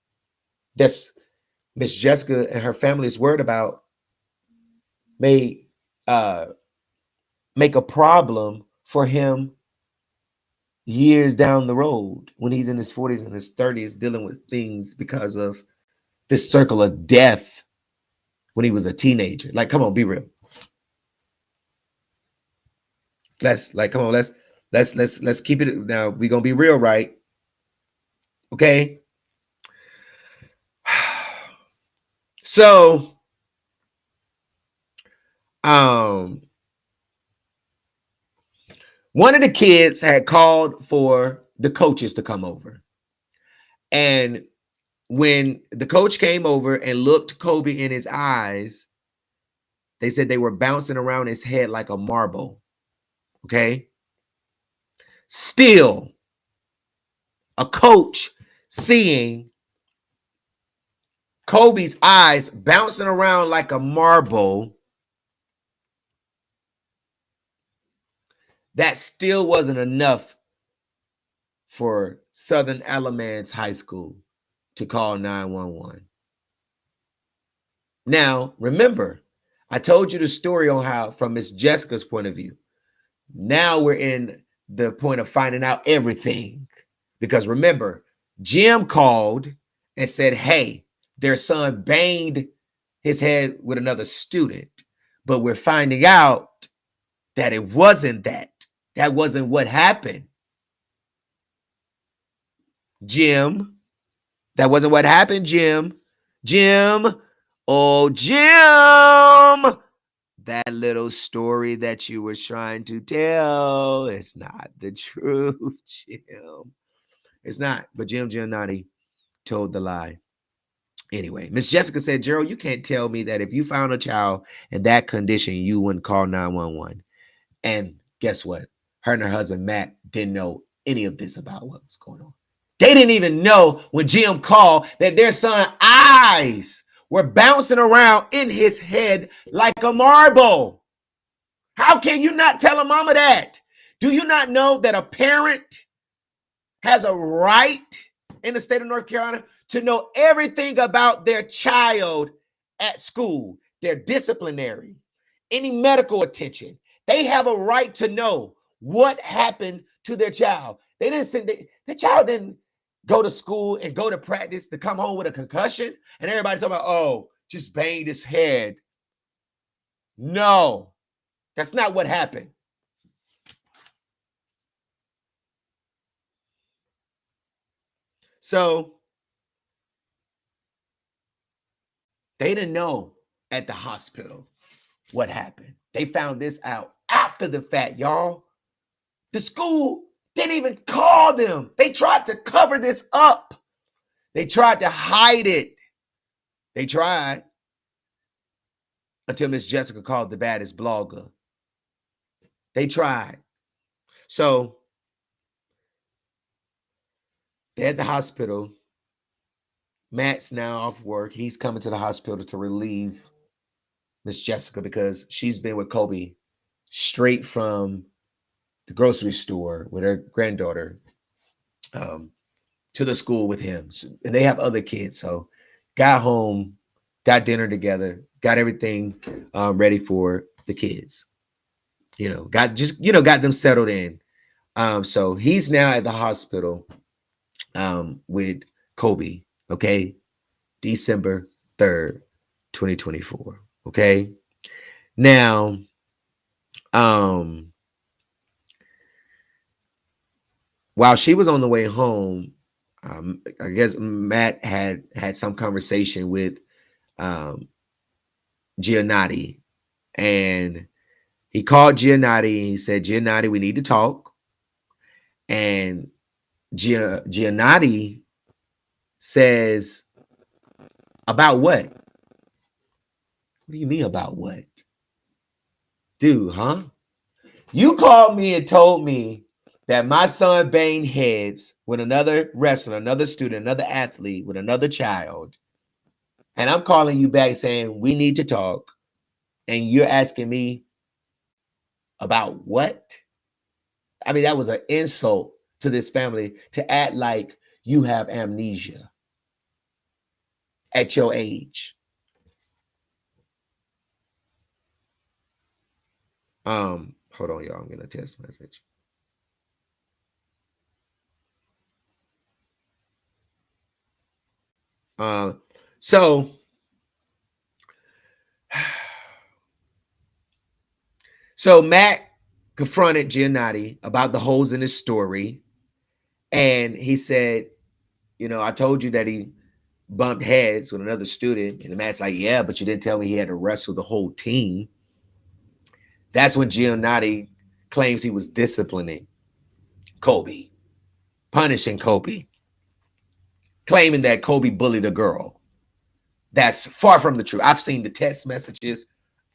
That's Miss Jessica and her family's worried about may make a problem for him years down the road when he's in his 40s and his 30s dealing with things because of this circle of death when he was a teenager. Like, come on, be real. Let's keep it. Now we're gonna be real, right? Okay. So one of the kids had called for the coaches to come over. And when the coach came over and looked Colby in his eyes, they said they were bouncing around his head like a marble. Okay. Still, a coach seeing Colby's eyes bouncing around like a marble, that still wasn't enough for Southern Alamance High School to call 911. Now, remember, I told you the story on how, from Miss Jessica's point of view, now we're in the point of finding out everything. Because remember, Jim called and said, hey, their son banged his head with another student. But we're finding out that it wasn't that. That wasn't what happened. Jim, that wasn't what happened, Jim. Jim, oh, Jim, that little story that you were trying to tell, it's not the truth, Jim. It's not. But Jim Giannotti told the lie. Anyway, Miss Jessica said, Gerald, you can't tell me that if you found a child in that condition, you wouldn't call 911. And guess what? Her and her husband, Matt, didn't know any of this about what was going on. They didn't even know when Jim called that their son's eyes were bouncing around in his head like a marble. How can you not tell a mama that? Do you not know that a parent has a right in the state of North Carolina to know everything about their child at school, their disciplinary, any medical attention? They have a right to know what happened to their child. They didn't send the child didn't go to school and go to practice to come home with a concussion, and everybody talking about, oh, just banged his head. No, that's not what happened. So they didn't know at the hospital what happened. They found this out after the fact, y'all. The school didn't even call them. They tried to cover this up. They tried to hide it. They tried until Miss Jessica called the baddest blogger. They tried. So they're at the hospital. Matt's now off work. He's coming to the hospital to relieve Miss Jessica because she's been with Colby straight from the grocery store with her granddaughter to the school with him. And they have other kids. So got home, got dinner together, got everything ready for the kids. Got them settled in. So he's now at the hospital with Colby, okay? December 3rd, 2024, okay? Now, while she was on the way home, I guess Matt had some conversation with Giannotti, and he called Giannotti and he said, Giannotti, we need to talk. And Giannotti says, about what? What do you mean about what? Dude, huh? You called me and told me that my son banged heads with another wrestler, another student, another athlete, with another child. And I'm calling you back saying we need to talk. And you're asking me about what? I mean, that was an insult to this family to act like you have amnesia at your age. Hold on, y'all. I'm getting a text message. So Matt confronted Giannotti about the holes in his story. And he said, I told you that he bumped heads with another student. And the Matt's like, yeah, but you didn't tell me he had to wrestle the whole team. That's when Giannotti claims he was disciplining Colby, punishing Colby, claiming that Colby bullied a girl. That's far from the truth. I've seen the text messages.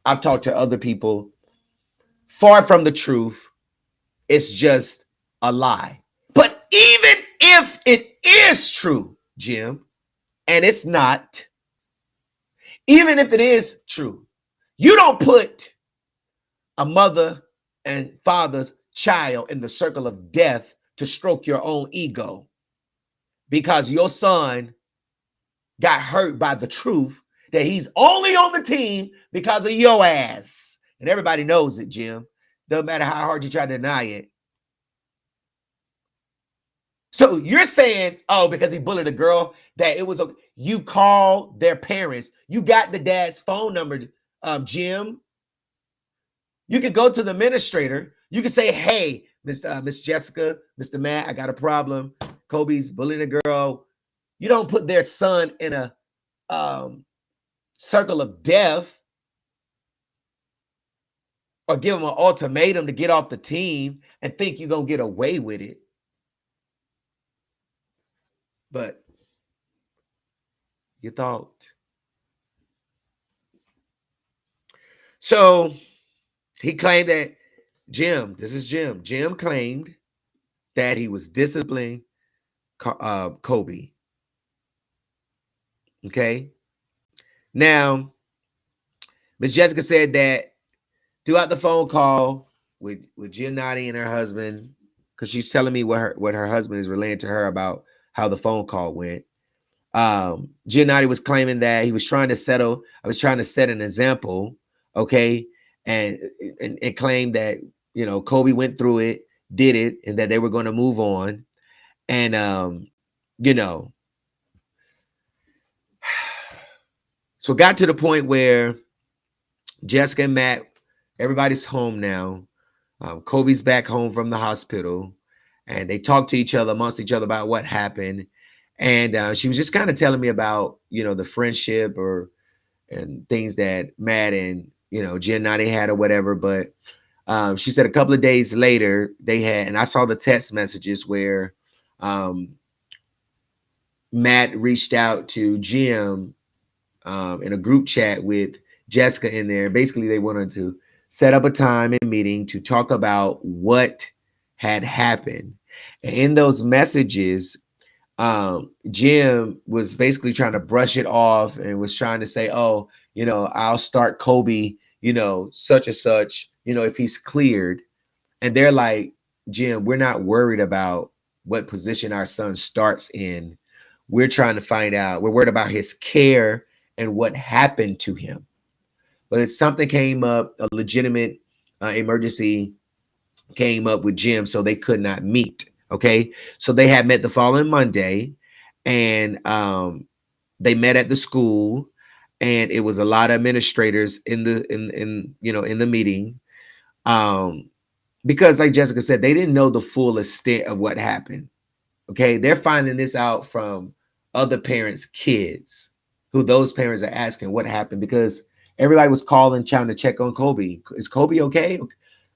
I've talked to other people. Far from the truth. It's just a lie. But even if it is true, Jim, and it's not, even if it is true, you don't put a mother and father's child in the circle of death to stroke your own ego because your son got hurt by the truth that he's only on the team because of your ass. And everybody knows it, Jim. Doesn't matter how hard you try to deny it. So you're saying, oh, because he bullied a girl, that it was you called their parents. You got the dad's phone number, Jim. You could go to the administrator. You could say, hey, Miss Jessica, Mr. Matt, I got a problem. Colby's bullying a girl. You don't put their son in a circle of death or give him an ultimatum to get off the team and think you're going to get away with it. But You thought. So he claimed that this is Jim. Jim claimed that he was disciplining Colby. Okay. Now, Miss Jessica said that throughout the phone call with Giannotti and her husband, because she's telling me what her husband is relaying to her about how the phone call went. Giannotti was claiming that he was trying to settle. I was trying to set an example, okay, and claimed that Colby went through it, did it, and that they were going to move on, and you know, so it got to the point where Jessica and Matt, everybody's home now. Colby's back home from the hospital, and they talked to each other amongst each other about what happened. And she was just kind of telling me about, the friendship and things that Matt and, Giannotti had or whatever. But she said a couple of days later they had, and I saw the text messages where Matt reached out to Jim in a group chat with Jessica in there. Basically, they wanted to set up a time and meeting to talk about what had happened. And in those messages, Jim was basically trying to brush it off and was trying to say, oh, I'll start Colby, such and such, if he's cleared. And they're like, Jim, we're not worried about what position our son starts in. We're trying to find out, we're worried about his care and what happened to him. But if something came up, a legitimate emergency came up with Jim, so they could not meet. Okay, so they had met the following Monday, and they met at the school, and it was a lot of administrators in the meeting, because like Jessica said, they didn't know the full extent of what happened. Okay, they're finding this out from other parents' kids, who those parents are asking what happened, because everybody was calling trying to check on Colby. Is Colby okay?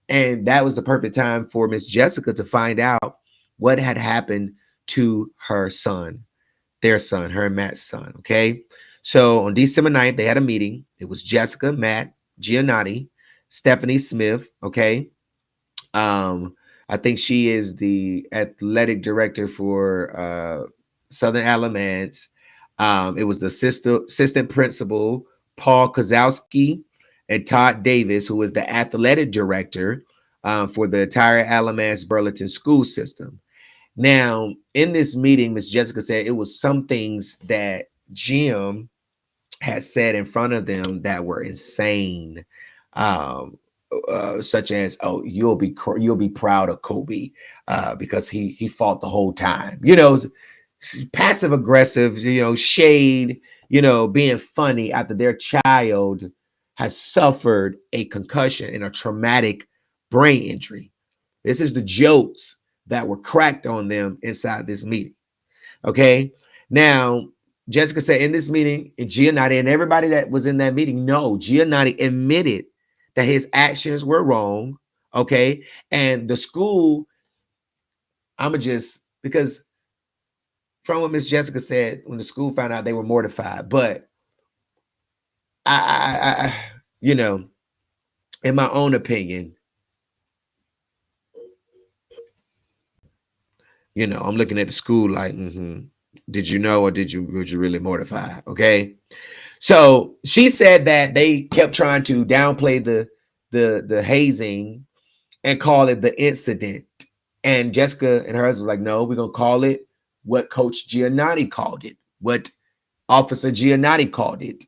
And that was the perfect time for Miss Jessica to find out what had happened to her son, their son, her and Matt's son. Okay. So on December 9th, they had a meeting. It was Jessica, Matt, Giannotti, Stephanie Smith. Okay. I think she is the athletic director for Southern Alamance. It was the assistant principal, Paul Kozowski, and Todd Davis, who was the athletic director for the entire Alamance Burlington school system. Now, in this meeting, Miss Jessica said it was some things that Jim had said in front of them that were insane. Such as, oh, you'll be proud of Colby because he fought the whole time. Passive aggressive, shade, being funny after their child has suffered a concussion and a traumatic brain injury. This is the jokes that were cracked on them inside this meeting. Okay. Now, Jessica said in this meeting, and Giannotti and everybody that was in that meeting, no, Giannotti admitted that his actions were wrong. Okay. And the school, because from what Miss Jessica said, when the school found out, they were mortified. But I in my own opinion, I'm looking at the school like, did you know, or was you really mortified? Okay. So she said that they kept trying to downplay the hazing and call it the incident. And Jessica and her husband was like, no, we're going to call it what Coach Giannotti called it, what Officer Giannotti called it,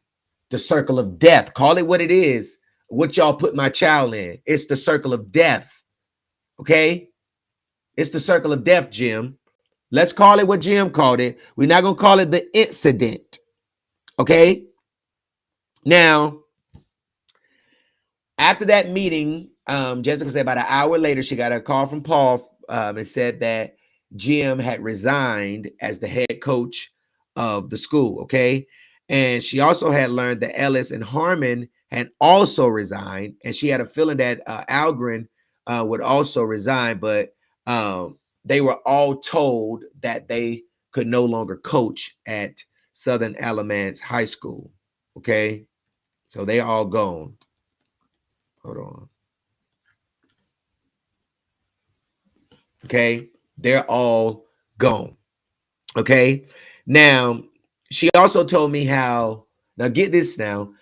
the circle of death. Call it what it is. What y'all put my child in. It's the circle of death. Okay? It's the circle of death, Jim. Let's call it what Jim called it. We're not going to call it the incident. Okay? Now, after that meeting, Jessica said about an hour later, she got a call from Paul and said that Jim had resigned as the head coach of the school. Okay. And she also had learned that Ellis and Harmon had also resigned. And she had a feeling that Algren would also resign, but they were all told that they could no longer coach at Southern Alamance High School. Okay, so they all gone. Hold on. Okay, they're all gone. Okay, now she also told me how. Now get this now.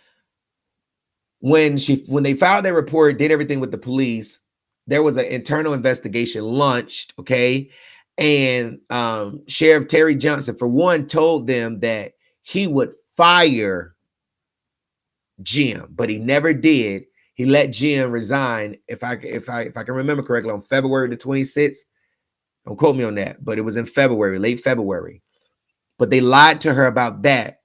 When they filed their report, did everything with the police, there was an internal investigation launched. Okay, and Sheriff Terry Johnson, for one, told them that he would fire Jim, but he never did. He let Jim resign. If I can remember correctly, on February the 26th. Don't quote me on that, but it was in February, late February. But they lied to her about that.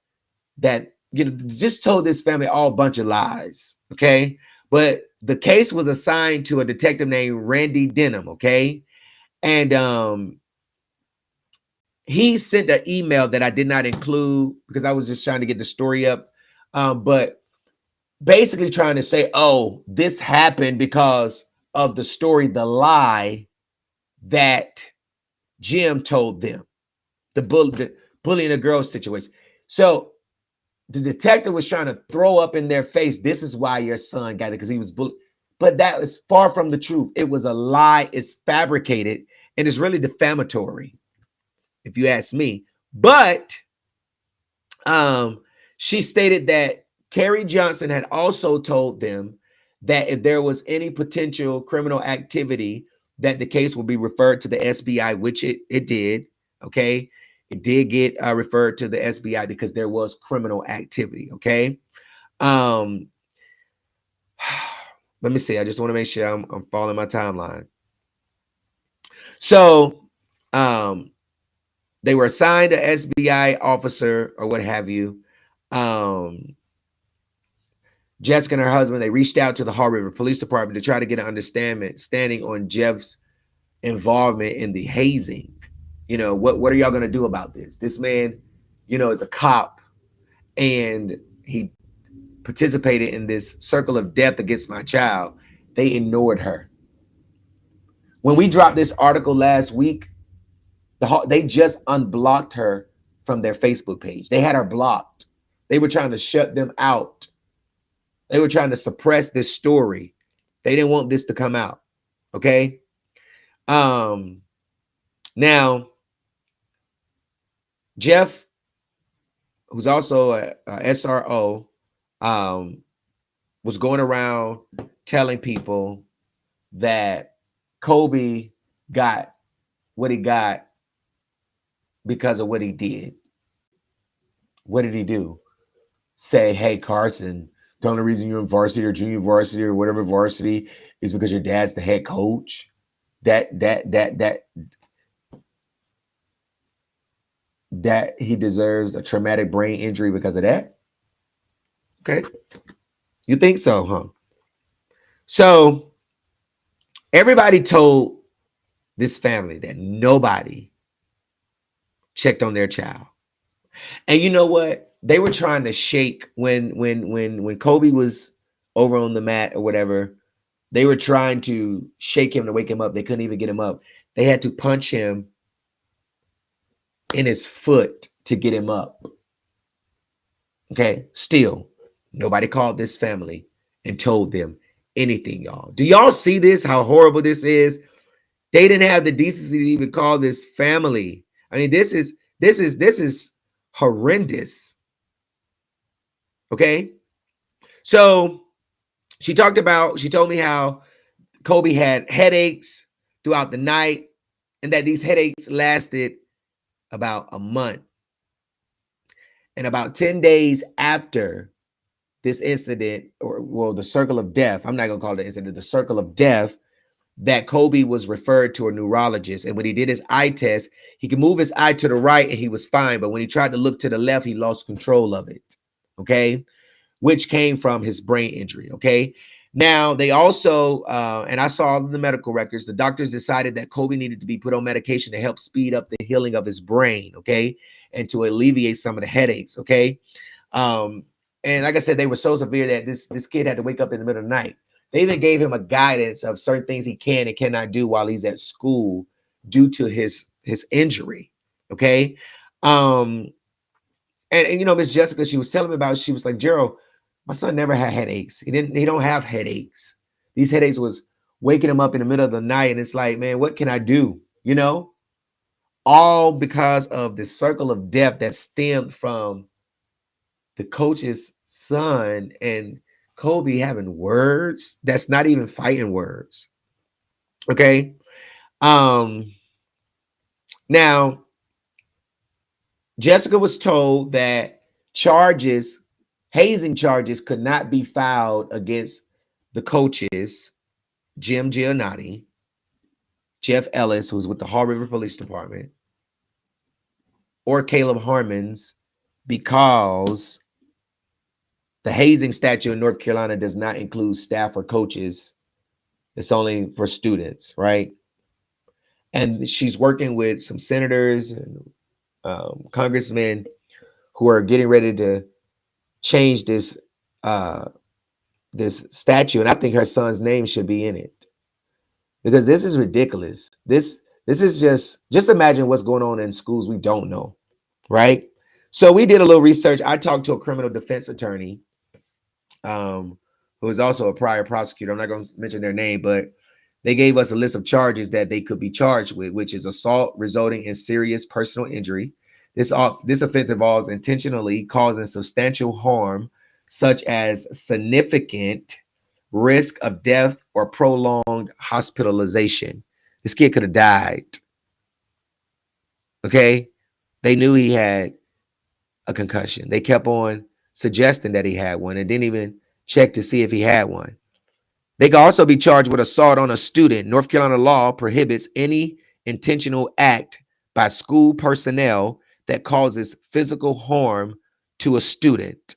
That, you know, just told this family all a bunch of lies. Okay, but the case was assigned to a detective named Randy Denham. Okay, and he sent an email that I did not include because I was just trying to get the story up. But basically trying to say, oh, this happened because of the story, the lie that Jim told them, the bullying a girl situation. So the detective was trying to throw up in their face, this is why your son got it, because he was bullied. But that was far from the truth. It was a lie. It's fabricated, and it's really defamatory, if you ask me. But she stated that Terry Johnson had also told them that if there was any potential criminal activity, that the case would be referred to the SBI, which it did. Okay, it did get referred to the SBI because there was criminal activity. Okay, let me see. I just want to make sure I'm following my timeline. So, they were assigned an SBI officer or what have you. Jessica and her husband, they reached out to the Haw River Police Department to try to get an understanding on Jeff's involvement in the hazing. You know, what are y'all going to do about this? This man, you know, is a cop, and he participated in this circle of death against my child. They ignored her. When we dropped this article last week, they just unblocked her from their Facebook page. They had her blocked. They were trying to shut them out. They were trying to suppress this story. They didn't want this to come out. Okay. Now, Jeff, who's also a SRO, was going around telling people that Colby got what he got because of what he did. What did he do? Say, hey, Carson, the only reason you're in varsity or junior varsity or whatever varsity is because your dad's the head coach. That he deserves a traumatic brain injury because of that. Okay. You think so, huh? So everybody told this family that nobody checked on their child. And you know what? They were trying to shake when Colby was over on the mat or whatever. They were trying to shake him to wake him up. They couldn't even get him up. They had to punch him in his foot to get him up. Okay, still, nobody called this family and told them anything, y'all. Do y'all see this? How horrible this is? They didn't have the decency to even call this family. I mean, this is horrendous. Okay, so she told me how Colby had headaches throughout the night, and that these headaches lasted about a month. And about 10 days after this incident, or well, the circle of death, I'm not gonna call it an incident, the circle of death, that Colby was referred to a neurologist. And when he did his eye test, he could move his eye to the right and he was fine. But when he tried to look to the left, he lost control of it. Okay. Which came from his brain injury. Okay. Now, they also, and I saw the medical records, the doctors decided that Colby needed to be put on medication to help speed up the healing of his brain. Okay. And to alleviate some of the headaches. Okay. And like I said, they were so severe that this kid had to wake up in the middle of the night. They even gave him a guidance of certain things he can and cannot do while he's at school due to his injury. Okay. And Miss Jessica, she was telling me about, she was like, Gerald, my son never had headaches. He don't have headaches. These headaches was waking him up in the middle of the night. And it's like, man, what can I do? All because of the circle of death that stemmed from the coach's son and Colby having words that's not even fighting words. Okay. Now Jessica was told that hazing charges could not be filed against the coaches, Jim Giannotti, Jeff Ellis, who's with the Haw River Police Department, or Caleb Harmons, because the hazing statute in North Carolina does not include staff or coaches. It's only for students, right? And she's working with some senators and congressmen who are getting ready to change this statute, and I think her son's name should be in it, because this is ridiculous. This is just imagine what's going on in schools we don't know, right? So we did a little research. I talked to a criminal defense attorney, who is also a prior prosecutor. I'm not going to mention their name, but they gave us a list of charges that they could be charged with, which is assault resulting in serious personal injury. This offense involves intentionally causing substantial harm, such as significant risk of death or prolonged hospitalization. This kid could have died. Okay. They knew he had a concussion. They kept on suggesting that he had one and didn't even check to see if he had one. They could also be charged with assault on a student. North Carolina law prohibits any intentional act by school personnel that causes physical harm to a student.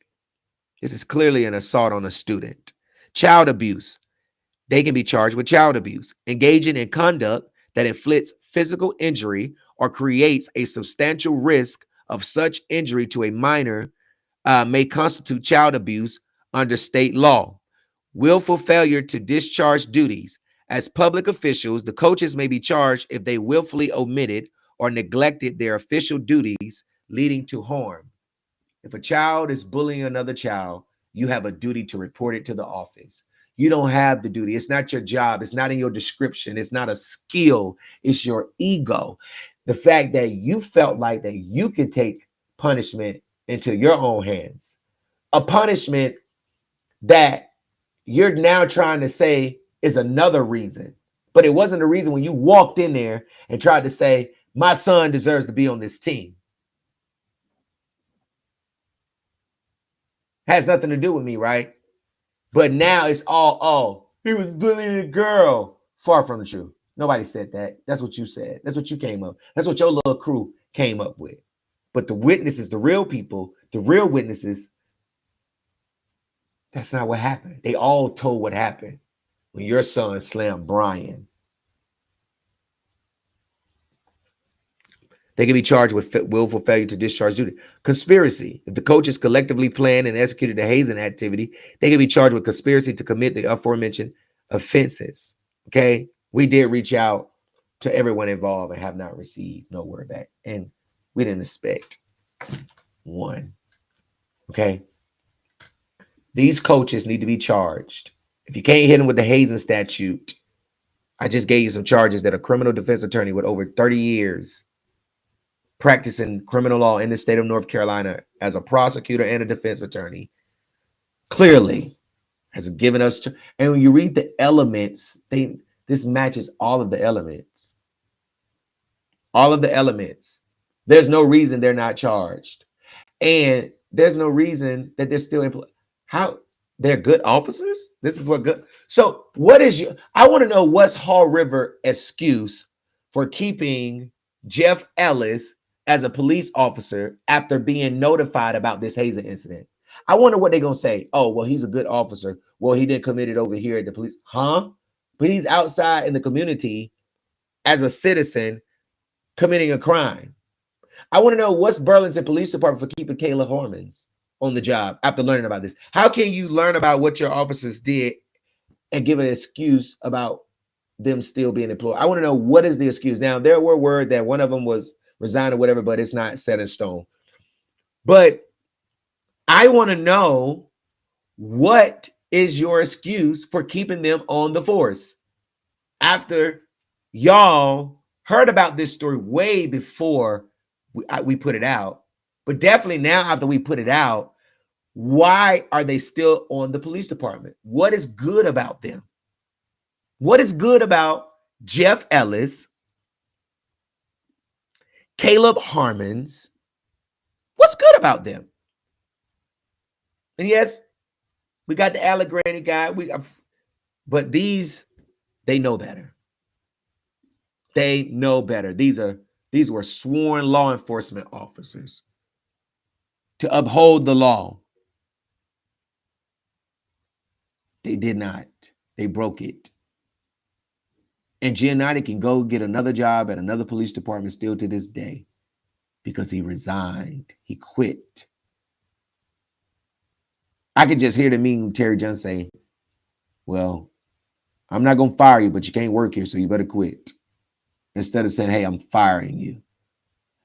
This is clearly an assault on a student. Child abuse. They can be charged with child abuse. Engaging in conduct that inflicts physical injury or creates a substantial risk of such injury to a minor may constitute child abuse under state law. Willful failure to discharge duties. As public officials, the coaches may be charged if they willfully omitted or neglected their official duties, leading to harm. If a child is bullying another child, you have a duty to report it to the office. You don't have the duty. It's not your job. It's not in your description. It's not a skill. It's your ego. The fact that you felt like that you could take punishment into your own hands. A punishment that you're now trying to say is another reason. But it wasn't a reason when you walked in there and tried to say, my son deserves to be on this team. Has nothing to do with me, right? But now it's all, oh, he was bullying a girl. Far from the truth. Nobody said that. That's what you said. That's what you came up. That's what your little crew came up with. But the witnesses, the real people, the real witnesses, that's not what happened. They all told what happened when your son slammed Brian. They can be charged with willful failure to discharge duty. Conspiracy. If the coaches collectively planned and executed a hazing activity, they can be charged with conspiracy to commit the aforementioned offenses. Okay? We did reach out to everyone involved and have not received no word back. And we didn't expect one. Okay? These coaches need to be charged. If you can't hit them with the hazing statute, I just gave you some charges that a criminal defense attorney with over 30 years practicing criminal law in the state of North Carolina as a prosecutor and a defense attorney clearly has given us. And when you read the elements, this matches all of the elements. All of the elements. There's no reason they're not charged. And there's no reason that they're still employed. How they're good officers? This is what good. So what is I want to know what's Haw River excuse for keeping Jeff Ellis as a police officer after being notified about this hazing incident. I wonder what they're going to say. Oh, well, he's a good officer. Well, he didn't commit it over here at the police. Huh? But he's outside in the community as a citizen committing a crime. I want to know what's Burlington Police Department for keeping Kayla Hormans on the job after learning about this. How can you learn about what your officers did and give an excuse about them still being employed? I want to know what is the excuse. Now, there were word that one of them was resigned or whatever, but it's not set in stone. But I want to know, what is your excuse for keeping them on the force after y'all heard about this story way before we put it out? But definitely now, after we put it out, why are they still on the police department? What is good about them? What is good about Jeff Ellis, Caleb Harmons? What's good about them? And yes, we got the Allegheny guy. But these, they know better. They know better. These were sworn law enforcement officers to uphold the law. They did not. They broke it. And Giannotti can go get another job at another police department still to this day because he resigned. He quit. I could just hear the mean Terry Johnson say, well, I'm not going to fire you, but you can't work here, so you better quit. Instead of saying, hey, I'm firing you.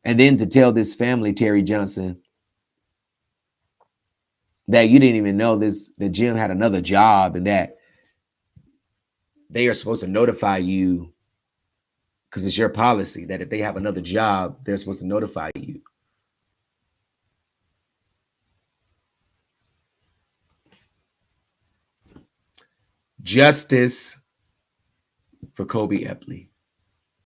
And then to tell this family, Terry Johnson, that you didn't even know that Jim had another job and that they are supposed to notify you because it's your policy that if they have another job, they're supposed to notify you. Justice for Colby Epley.